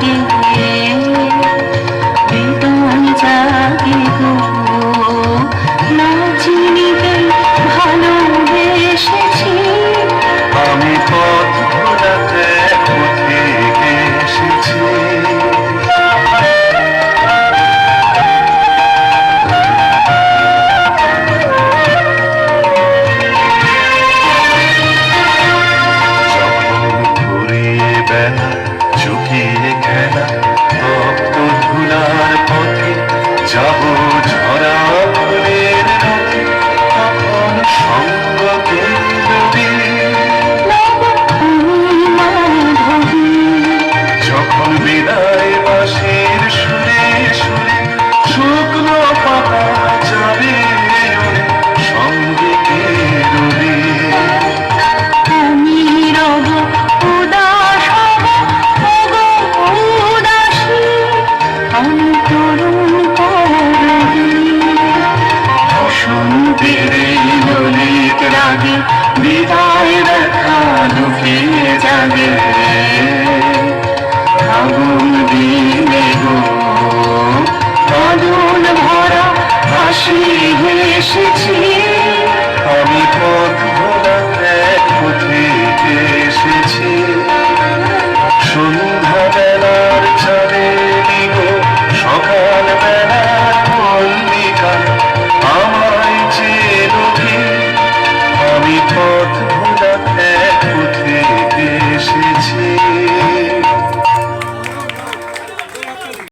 লাগে বেদন জাগে গো না চিনিতে ভালোবেসেছি আমি পথ ভোলাতে পথে এসেছি চুকিয়ে খেলা ভক্ত ধুলার পথে যাব ঝরা ফুলের নদী তখন সঙ্গ কেন্দ্রবি যখন বিদায় বাঁশির সুরে সুরে শুকনো পাতা যাবে সঙ্গে কেরবি বিদায় দেখা লুকিয়ে যাবে আগুন দিলে গো আগুন ভরা হাসি হেসেছি